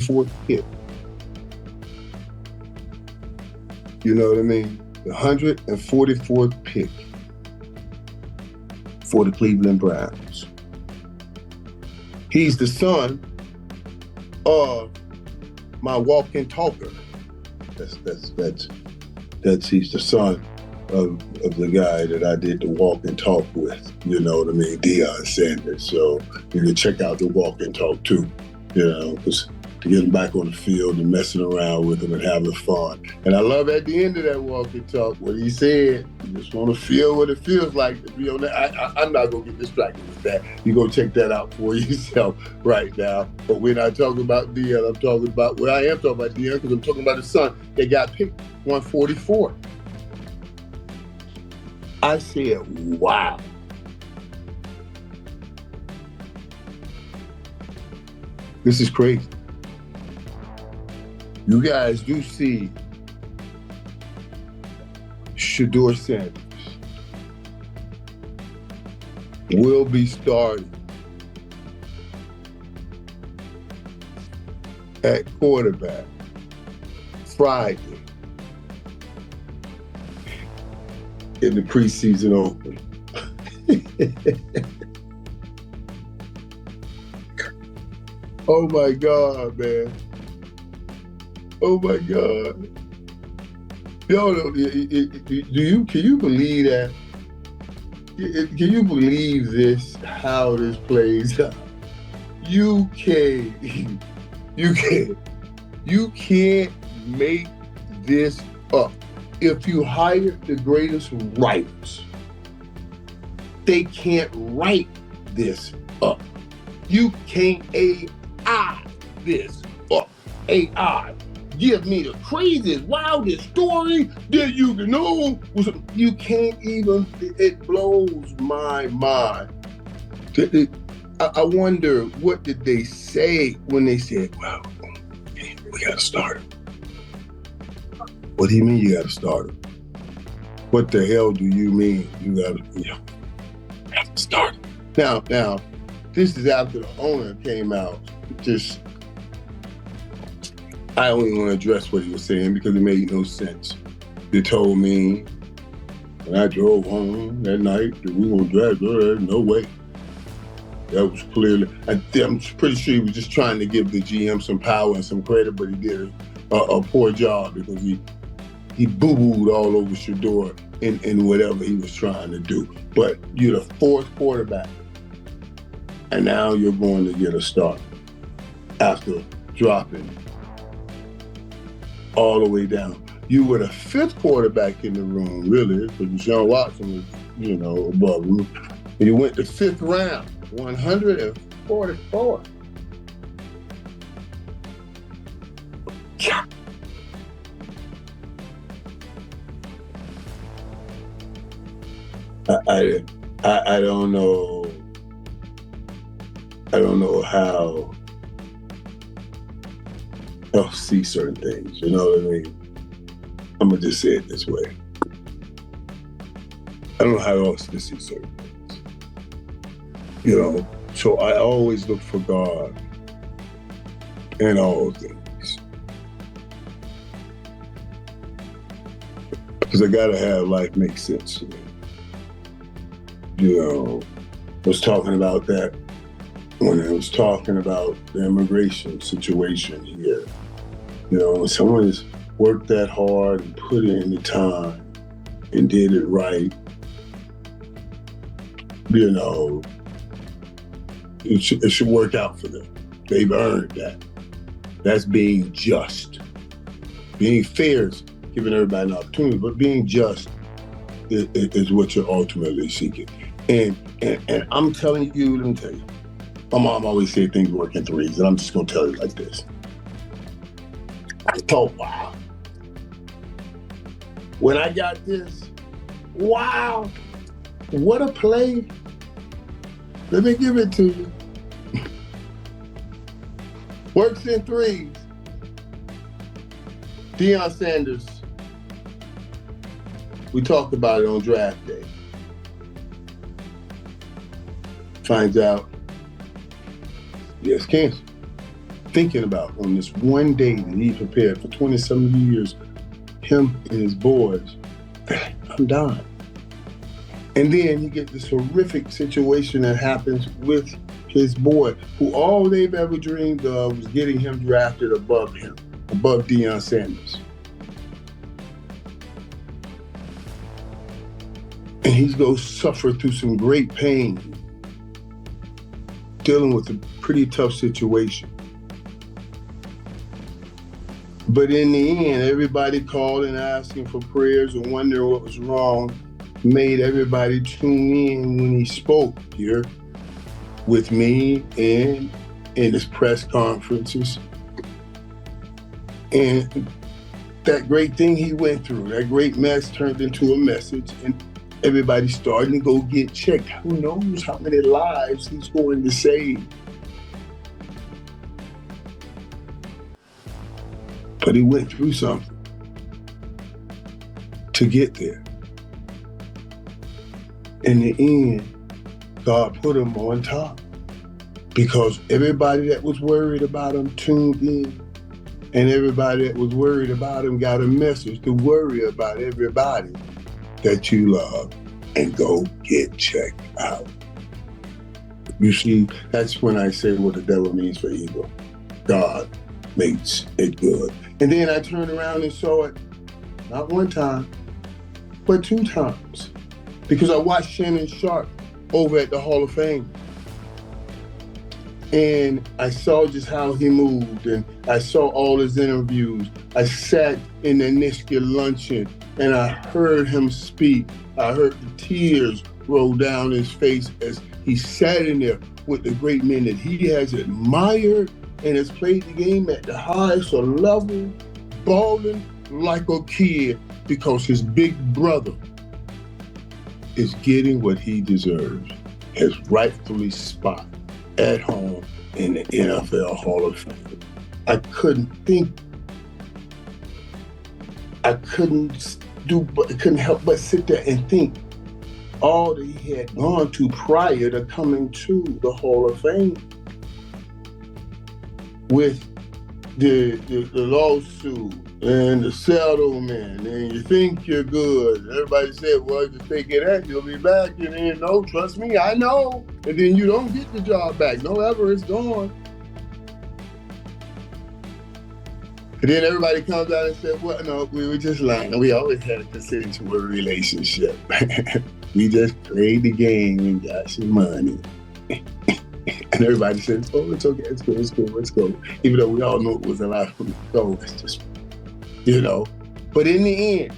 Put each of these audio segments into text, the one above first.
144th pick. You know what I mean? The 144th pick for the Cleveland Browns. He's the son of my walking talker. He's the son of the guy that I did the walk and talk with, you know what I mean, Shedeur Sanders. So you can check out the walk and talk too, you know, because to get him back on the field and messing around with him and having fun. And I love at the end of that walk and talk what he said, you just want to feel what it feels like to be on that. I'm not going to get distracted with that. You go check that out for yourself right now. But we're not talking about Shedeur. I am talking about Shedeur because I'm talking about his son. They got picked 144. I said, wow. This is crazy. You guys do see Shedeur Sanders will be starting at quarterback Friday in the preseason opener. Oh my God, man. Oh my God. Yo, can you believe that? Can you believe this, how this plays out? You can't make this up. If you hire the greatest writers, they can't write this up. You can't AI this up. AI. Give me the craziest, wildest story that you can know. You can't even, it blows my mind. I wonder, what did they say when they said, well, we got to start him? What do you mean you got to start him? What the hell do you mean you got to start him? Now, this is after the owner came out. I don't even want to address what he was saying because it made no sense. They told me when I drove home that night that we were going to drive, no way. That was clearly, I'm pretty sure he was just trying to give the GM some power and some credit, but he did a poor job because he boo-booed all over Shedeur in whatever he was trying to do. But you're the fourth quarterback, and now you're going to get a start after dropping all the way down. You were the fifth quarterback in the room, really, because Deshaun Watson was, above him. And you went the fifth round, 144. I don't know. I don't know how else see certain things. You know what I mean? I'm gonna just say it this way. I don't know how else to see certain things. So I always look for God in all things. Because I gotta have life make sense to me. I was talking about that when I was talking about the immigration situation here. When someone has worked that hard and put in the time and did it right, it should work out for them. They've earned that. That's being just. Being fair is giving everybody an opportunity, but being just is what you're ultimately seeking. And I'm telling you, let me tell you, my mom always said things work in threes, and I'm just gonna tell you like this. I thought, wow. When I got this, wow, what a play. Let me give it to you. Works in threes. Shedeur Sanders. We talked about it on draft day. Finds out he has cancer. thinking about on this one day that he prepared for 27 years, him and his boys, I'm done. And then you get this horrific situation that happens with his boy, who all they've ever dreamed of was getting him drafted above Shedeur Sanders. And he's going to suffer through some great pain, dealing with a pretty tough situation. But in the end, everybody calling, asking for prayers and wondering what was wrong, made everybody tune in when he spoke here with me and in his press conferences. And that great thing he went through, that great mess turned into a message, and everybody starting to go get checked. Who knows how many lives he's going to save? But he went through something to get there. In the end, God put him on top because everybody that was worried about him tuned in, and everybody that was worried about him got a message to worry about everybody that you love and go get checked out. You see, that's when I say what the devil means for evil. God makes it good. And then I turned around and saw it not one time, but 2 times. Because I watched Shannon Sharpe over at the Hall of Fame. And I saw just how he moved, and I saw all his interviews. I sat in the Nishka luncheon and I heard him speak. I heard the tears roll down his face as he sat in there with the great men that he has admired and has played the game at the highest level, balling like a kid because his big brother is getting what he deserves, his rightfully spot at home in the NFL Hall of Fame. I couldn't help but sit there and think all that he had gone to prior to coming to the Hall of Fame, with the lawsuit and the settlement, and you think you're good. Everybody said, well, just take it out, you'll be back. And then, no, trust me, I know. And then you don't get the job back. No, ever, it's gone. And then everybody comes out and said, well, no, we were just lying. We always had a consensual relationship. We just played the game and got some money. And everybody says, oh, it's okay, it's cool, let's go. Even though we all know it was a lot from the go. It's just, you know. But in the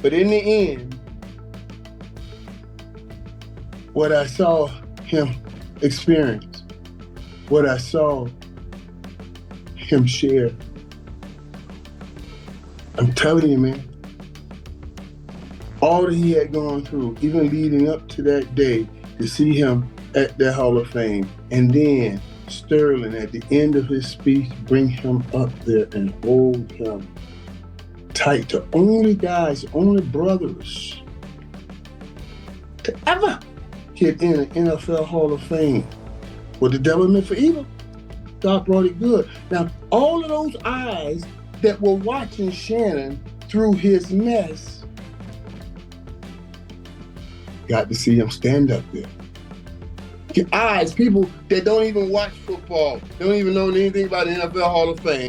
end, what I saw him experience, what I saw him share, I'm telling you, man, all that he had gone through, even leading up to that day, to see him at the Hall of Fame, and then Sterling at the end of his speech bring him up there and hold him tight, to only brothers to ever get in an NFL Hall of Fame. What the devil meant for evil, God brought it good. Now, all of those eyes that were watching Shannon through his mess got to see him stand up there. Eyes, people that don't even watch football, don't even know anything about the NFL Hall of Fame.